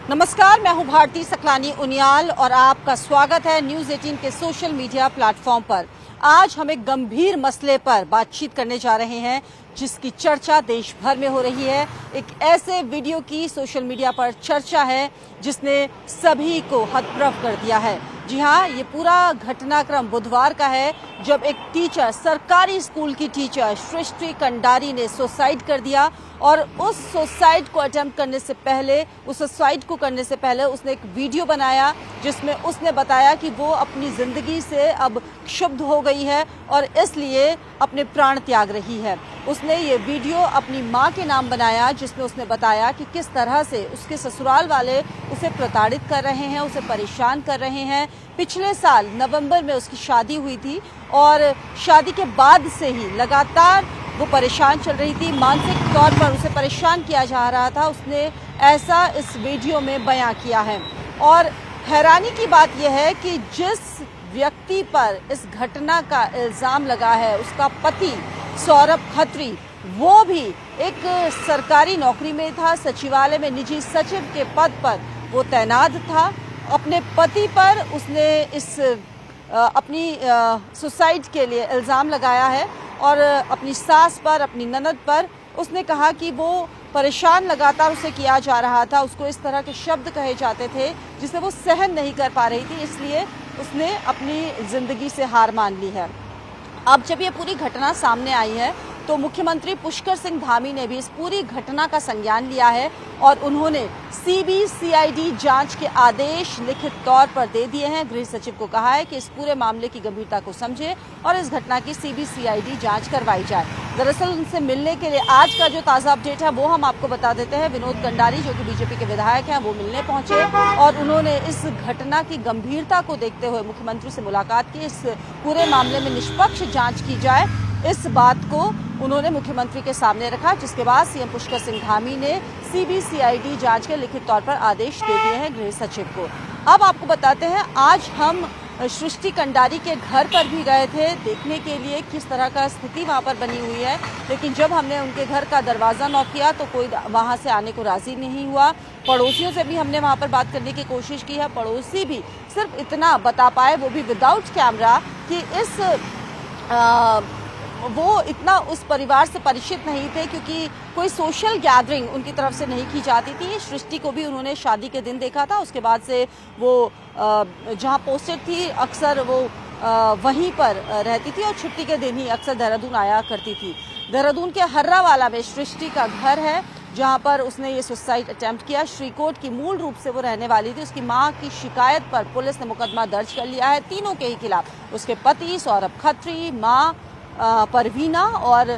नमस्कार, मैं हूं भारती सकलानी उनियाल और आपका स्वागत है न्यूज 18 के सोशल मीडिया प्लेटफॉर्म पर। आज हम एक गंभीर मसले पर बातचीत करने जा रहे हैं जिसकी चर्चा देश भर में हो रही है। एक ऐसे वीडियो की सोशल मीडिया पर चर्चा है जिसने सभी को हतप्रभ कर दिया है। जी हाँ, ये पूरा घटनाक्रम बुधवार का है जब एक टीचर, सरकारी स्कूल की टीचर सृष्टि कंडारी ने सुसाइड कर दिया और उस सुसाइड को अटेम्प्ट करने से पहले, उस सुसाइड को करने से पहले उसने एक वीडियो बनाया जिसमें उसने बताया कि वो अपनी जिंदगी से अब क्षुब्ध हो गई है और इसलिए अपने प्राण त्याग रही है। उसने ये वीडियो अपनी मां के नाम बनाया जिसमें उसने बताया कि किस तरह से उसके ससुराल वाले उसे प्रताड़ित कर रहे हैं, उसे परेशान कर रहे हैं। पिछले साल नवंबर में उसकी शादी हुई थी और शादी के बाद से ही लगातार वो परेशान चल रही थी, मानसिक तौर पर उसे परेशान किया जा रहा था। उसने ऐसा इस वीडियो में बयां किया है और हैरानी की बात यह है कि जिस व्यक्ति पर इस घटना का इल्जाम लगा है, उसका पति सौरभ खत्री, वो भी एक सरकारी नौकरी में था, सचिवालय में निजी सचिव के पद पर वो तैनात था। अपने पति पर उसने इस अपनी सुसाइड के लिए इल्जाम लगाया है और अपनी सास पर, अपनी ननद पर उसने कहा कि वो परेशान लगातार उसे किया जा रहा था, उसको इस तरह के शब्द कहे जाते थे जिसे वो सहन नहीं कर पा रही थी, इसलिए उसने अपनी जिंदगी से हार मान ली है। अब जब ये पूरी घटना सामने आई है तो मुख्यमंत्री पुष्कर सिंह धामी ने भी इस पूरी घटना का संज्ञान लिया है और उन्होंने सीबीसीआईडी जांच के आदेश लिखित तौर पर दे दिए हैं। गृह सचिव को कहा है कि इस पूरे मामले की गंभीरता को समझे और इस घटना की सीबीसीआईडी जांच करवाई जाए। दरअसल उनसे मिलने के लिए आज का जो ताज़ा अपडेट है वो हम आपको बता देते हैं। विनोद कंडारी जो कि बीजेपी के विधायक हैं, वो मिलने पहुंचे और उन्होंने इस घटना की गंभीरता को देखते हुए मुख्यमंत्री से मुलाकात की। इस पूरे मामले में निष्पक्ष जांच की जाए, इस बात को उन्होंने मुख्यमंत्री के सामने रखा, जिसके बाद सीएम पुष्कर सिंह धामी ने सीबीसीआईडी जांच के लिखित तौर पर आदेश दे दिए हैं गृह सचिव को। अब आपको बताते हैं, आज हम सृष्टि कंडारी के घर पर भी गए थे देखने के लिए किस तरह का स्थिति वहां पर बनी हुई है, लेकिन जब हमने उनके घर का दरवाजा नॉक किया तो कोई वहां से आने को राजी नहीं हुआ। पड़ोसियों से भी हमने वहां पर बात करने की कोशिश की है, पड़ोसी भी सिर्फ इतना बता पाए, वो भी विदाउट कैमरा, कि वो इतना उस परिवार से परिचित नहीं थे क्योंकि कोई सोशल गैदरिंग उनकी तरफ से नहीं की जाती थी। सृष्टि को भी उन्होंने शादी के दिन देखा था, उसके बाद से वो जहां पोस्टेड थी अक्सर वो वहीं पर रहती थी और छुट्टी के दिन ही अक्सर देहरादून आया करती थी। देहरादून के हर्रावाला में सृष्टि का घर है जहां पर उसने ये सुसाइड अटेम्प्ट किया। श्रीकोट की मूल रूप से वो रहने वाली थी। उसकी मां की शिकायत पर पुलिस ने मुकदमा दर्ज कर लिया है तीनों के ही खिलाफ। उसके पति सौरभ खत्री, मां परवीना और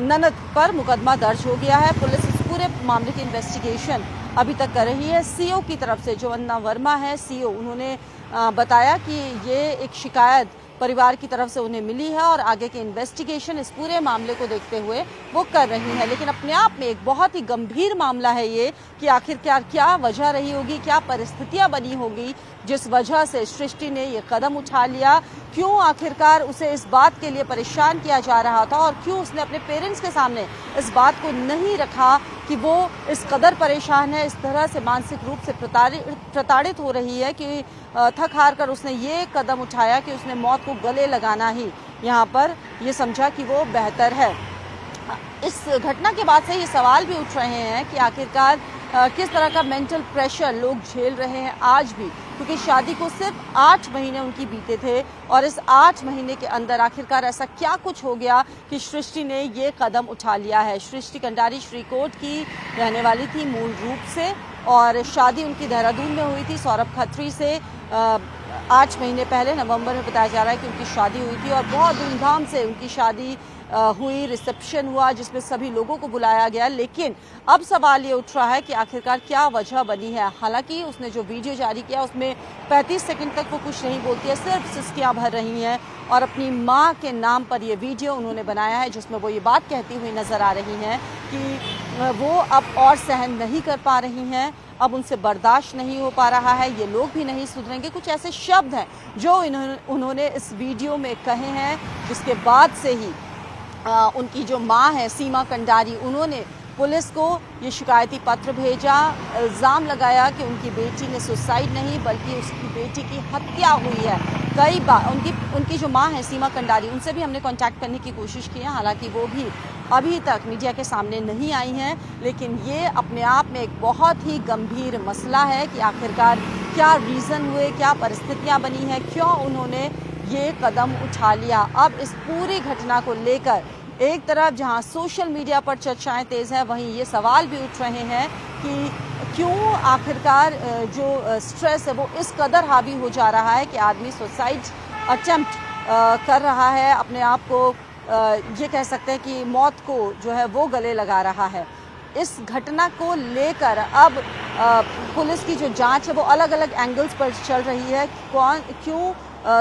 ननद पर मुकदमा दर्ज हो गया है। पुलिस इस पूरे मामले की इन्वेस्टिगेशन अभी तक कर रही है। सीओ की तरफ से जो अन्ना वर्मा है, सीओ, उन्होंने बताया कि ये एक शिकायत परिवार की तरफ से उन्हें मिली है और आगे की इन्वेस्टिगेशन इस पूरे मामले को देखते हुए वो कर रही है। लेकिन अपने आप में एक बहुत ही गंभीर मामला है ये कि आखिरकार क्या वजह रही होगी, क्या परिस्थितियां बनी होगी जिस वजह से सृष्टि ने ये कदम उठा लिया, क्यों आखिरकार उसे इस बात के लिए परेशान किया जा रहा था और क्यों उसने अपने पेरेंट्स के सामने इस बात को नहीं रखा कि वो इस कदर परेशान है, इस तरह से मानसिक रूप से प्रताड़ित हो रही है कि थक हार कर उसने ये कदम उठाया कि उसने मौत को गले लगाना ही यहाँ पर ये समझा कि वो बेहतर है। इस घटना के बाद से ये सवाल भी उठ रहे हैं कि आखिरकार किस तरह का मेंटल प्रेशर लोग झेल रहे हैं आज भी, क्योंकि शादी को सिर्फ 8 महीने उनकी बीते थे और इस 8 महीने के अंदर आखिरकार ऐसा क्या कुछ हो गया कि सृष्टि ने ये कदम उठा लिया है। सृष्टि कंडारी श्रीकोट की रहने वाली थी मूल रूप से और शादी उनकी देहरादून में हुई थी सौरभ खत्री से। 8 महीने पहले नवंबर में बताया जा रहा है कि उनकी शादी हुई थी और बहुत धूमधाम से उनकी शादी हुई, रिसेप्शन हुआ जिसमें सभी लोगों को बुलाया गया। लेकिन अब सवाल ये उठ रहा है कि आखिरकार क्या वजह बनी है। हालांकि उसने जो वीडियो जारी किया उसमें 35 सेकंड तक वो कुछ नहीं बोलती है, सिर्फ सिसकियां भर रही हैं और अपनी मां के नाम पर ये वीडियो उन्होंने बनाया है जिसमें वो ये बात कहती हुई नजर आ रही हैं कि वो अब और सहन नहीं कर पा रही हैं, अब उनसे बर्दाश्त नहीं हो पा रहा है, ये लोग भी नहीं सुधरेंगे। कुछ ऐसे शब्द हैं जो उन्होंने इस वीडियो में कहे हैं, जिसके बाद से ही उनकी जो मां है सीमा कंडारी, उन्होंने पुलिस को ये शिकायती पत्र भेजा, इल्ज़ाम लगाया कि उनकी बेटी ने सुसाइड नहीं बल्कि उसकी बेटी की हत्या हुई है। कई बार उनकी जो मां है सीमा कंडारी, उनसे भी हमने कांटेक्ट करने की कोशिश की है, हालांकि वो भी अभी तक मीडिया के सामने नहीं आई हैं। लेकिन ये अपने आप में एक बहुत ही गंभीर मसला है कि आखिरकार क्या रीज़न हुए, क्या परिस्थितियाँ बनी हैं, क्यों उन्होंने ये कदम उठा लिया। अब इस पूरी घटना को लेकर एक तरफ जहां सोशल मीडिया पर चर्चाएं तेज हैं, वहीं ये सवाल भी उठ रहे हैं कि क्यों आखिरकार जो स्ट्रेस है वो इस कदर हावी हो जा रहा है कि आदमी सुसाइड अटेम्प्ट कर रहा है, अपने आप को ये कह सकते हैं कि मौत को जो है वो गले लगा रहा है। इस घटना को लेकर अब पुलिस की जो जांच है वो अलग अलग एंगल्स पर चल रही है। क्यों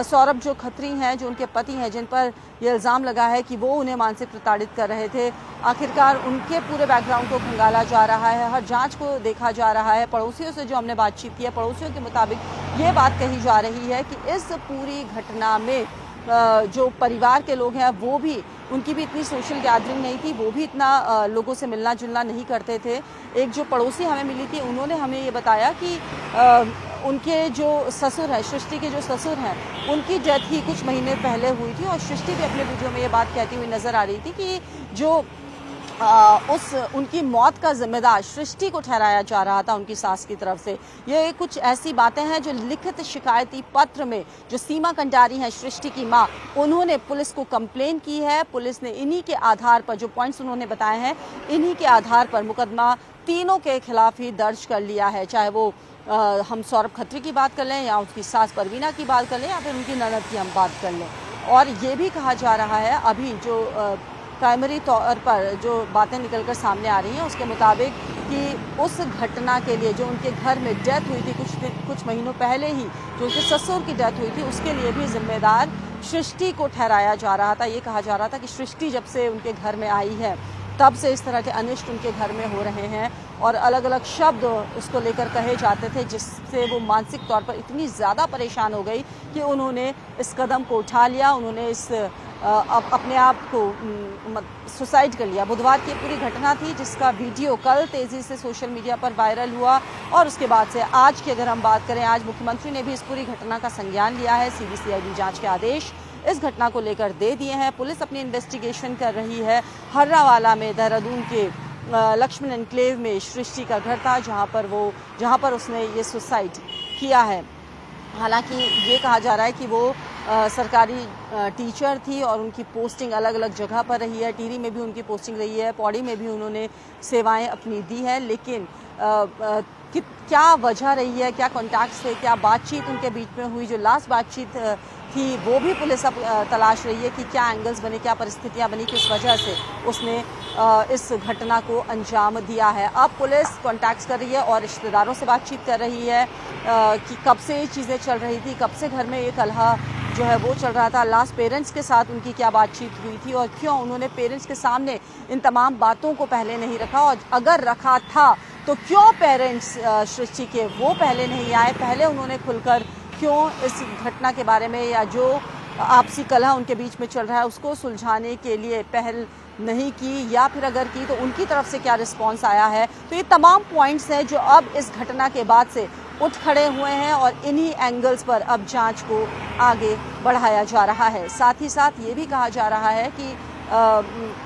सौरभ जो खत्री हैं, जो उनके पति हैं, जिन पर यह इल्ज़ाम लगा है कि वो उन्हें मानसिक प्रताड़ित कर रहे थे, आखिरकार उनके पूरे बैकग्राउंड को खंगाला जा रहा है, हर जांच को देखा जा रहा है। पड़ोसियों से जो हमने बातचीत की है, पड़ोसियों के मुताबिक ये बात कही जा रही है कि इस पूरी घटना में जो परिवार के लोग हैं वो भी, उनकी भी इतनी सोशल गैदरिंग नहीं थी, वो भी इतना लोगों से मिलना जुलना नहीं करते थे। एक जो पड़ोसी हमें मिली थी, उन्होंने हमें ये बताया कि उनके जो ससुर हैं, सृष्टि के जो ससुर हैं, उनकी डेथ ही कुछ महीने पहले हुई थी और सृष्टि भी अपने वीडियो में ये बात कहती हुई नज़र आ रही थी कि जो उनकी मौत का जिम्मेदार सृष्टि को ठहराया जा रहा था उनकी सास की तरफ से। ये कुछ ऐसी बातें हैं जो लिखित शिकायती पत्र में जो सीमा कंडारी हैं, सृष्टि की मां, उन्होंने पुलिस को कंप्लेन की है। पुलिस ने इन्हीं के आधार पर, जो पॉइंट्स उन्होंने बताए हैं, इन्हीं के आधार पर मुकदमा तीनों के खिलाफ ही दर्ज कर लिया है। चाहे वो हम सौरभ खत्री की बात कर लें या उसकी सास परवीना की बात कर लें या फिर उनकी ननद की हम बात कर लें। और ये भी कहा जा रहा है, अभी जो प्राइमरी तौर पर जो बातें निकलकर सामने आ रही हैं उसके मुताबिक, कि उस घटना के लिए जो उनके घर में डेथ हुई थी कुछ महीनों पहले ही, जो उनके ससुर की डेथ हुई थी, उसके लिए भी जिम्मेदार सृष्टि को ठहराया जा रहा था। ये कहा जा रहा था कि सृष्टि जब से उनके घर में आई है तब से इस तरह के अनिष्ट उनके घर में हो रहे हैं और अलग अलग शब्द उसको लेकर कहे जाते थे, जिससे वो मानसिक तौर पर इतनी ज़्यादा परेशान हो गई कि उन्होंने इस कदम को उठा लिया। उन्होंने अपने आप को सुसाइड कर लिया। बुधवार की पूरी घटना थी जिसका वीडियो कल तेज़ी से सोशल मीडिया पर वायरल हुआ और उसके बाद से आज की अगर हम बात करें, आज मुख्यमंत्री ने भी इस पूरी घटना का संज्ञान लिया है। सीबीसीआईडी जांच के आदेश इस घटना को लेकर दे दिए हैं। पुलिस अपनी इन्वेस्टिगेशन कर रही है। हर्रावाला में, देहरादून के लक्ष्मण एनक्लेव में सृष्टि का घर था जहां पर उसने ये सुसाइड किया है। हालांकि ये कहा जा रहा है कि वो सरकारी टीचर थी और उनकी पोस्टिंग अलग अलग जगह पर रही है। टिहरी में भी उनकी पोस्टिंग रही है, पौड़ी में भी उन्होंने सेवाएं अपनी दी हैं। लेकिन क्या वजह रही है, क्या कॉन्टैक्ट्स थे, क्या बातचीत उनके बीच में हुई, जो लास्ट बातचीत थी वो भी पुलिस अब तलाश रही है कि क्या एंगल्स बने, क्या परिस्थितियां बनी, किस वजह से उसने इस घटना को अंजाम दिया है। अब पुलिस कॉन्टैक्ट्स कर रही है और रिश्तेदारों से बातचीत कर रही है कि कब से ये चीज़ें चल रही थी, कब से घर में ये कलह जो है वो चल रहा था, लास्ट पेरेंट्स के साथ उनकी क्या बातचीत हुई थी और क्यों उन्होंने पेरेंट्स के सामने इन तमाम बातों को पहले नहीं रखा, और अगर रखा था तो क्यों पेरेंट्स सृष्टि के वो पहले नहीं आए, पहले उन्होंने खुलकर क्यों इस घटना के बारे में या जो आपसी कलह उनके बीच में चल रहा है उसको सुलझाने के लिए पहल नहीं की, या फिर अगर की तो उनकी तरफ से क्या रिस्पॉन्स आया है। तो ये तमाम पॉइंट्स हैं जो अब इस घटना के बाद से उठ खड़े हुए हैं और इन्हीं एंगल्स पर अब जांच को आगे बढ़ाया जा रहा है। साथ ही साथ ये भी कहा जा रहा है कि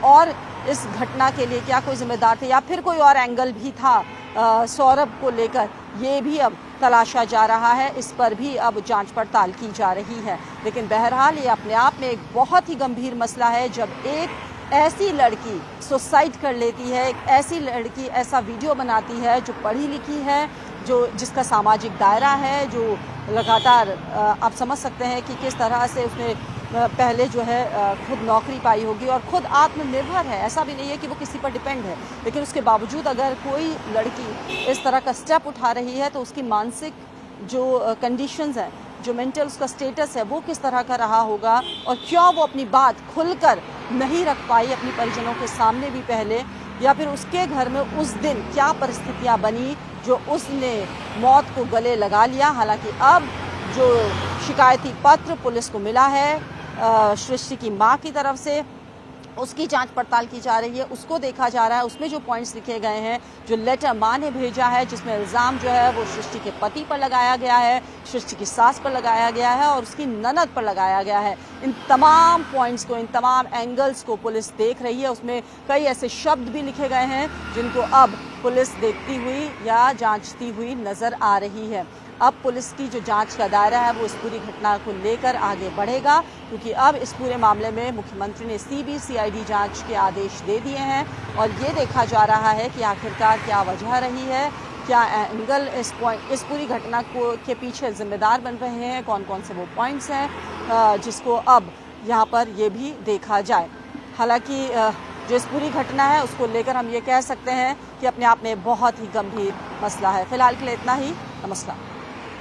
और इस घटना के लिए क्या कोई जिम्मेदार थे या फिर कोई और एंगल भी था सौरभ को लेकर, ये भी अब तलाशा जा रहा है। इस पर भी अब जांच पड़ताल की जा रही है। लेकिन बहरहाल ये अपने आप में एक बहुत ही गंभीर मसला है जब एक ऐसी लड़की सुसाइड कर लेती है, एक ऐसी लड़की ऐसा वीडियो बनाती है जो पढ़ी लिखी है, जिसका सामाजिक दायरा है, जो लगातार आप समझ सकते हैं कि किस तरह से उसने पहले जो है खुद नौकरी पाई होगी और खुद आत्मनिर्भर है। ऐसा भी नहीं है कि वो किसी पर डिपेंड है, लेकिन उसके बावजूद अगर कोई लड़की इस तरह का स्टेप उठा रही है तो उसकी मानसिक जो कंडीशंस हैं, जो मेंटल उसका स्टेटस है, वो किस तरह का रहा होगा और क्यों वो अपनी बात खुलकर नहीं रख पाई अपनी परिजनों के सामने भी पहले, या फिर उसके घर में उस दिन क्या परिस्थितियां बनी जो उसने मौत को गले लगा लिया। हालांकि अब जो शिकायती पत्र पुलिस को मिला है सृष्टि की मां की तरफ से, उसकी जांच पड़ताल की जा रही है, उसको देखा जा रहा है। उसमें जो पॉइंट्स लिखे गए हैं, जो लेटर मां ने भेजा है जिसमें इल्ज़ाम जो है वो सृष्टि के पति पर लगाया गया है, सृष्टि की सास पर लगाया गया है और उसकी ननद पर लगाया गया है, इन तमाम पॉइंट्स को, इन तमाम एंगल्स को पुलिस देख रही है। उसमें कई ऐसे शब्द भी लिखे गए हैं जिनको अब पुलिस देखती हुई या जांचती हुई नजर आ रही है। अब पुलिस की जो जांच का दायरा है वो इस पूरी घटना को लेकर आगे बढ़ेगा, क्योंकि अब इस पूरे मामले में मुख्यमंत्री ने सीबीसीआईडी जांच के आदेश दे दिए हैं और ये देखा जा रहा है कि आखिरकार क्या वजह रही है, क्या एंगल इस पूरी घटना के पीछे जिम्मेदार बन रहे हैं, कौन कौन से वो पॉइंट्स हैं जिसको अब यहाँ पर ये भी देखा जाए। हालांकि जो इस पूरी घटना है उसको लेकर हम ये कह सकते हैं कि अपने आप में बहुत ही गंभीर मसला है। फिलहाल के लिए इतना ही। नमस्कार।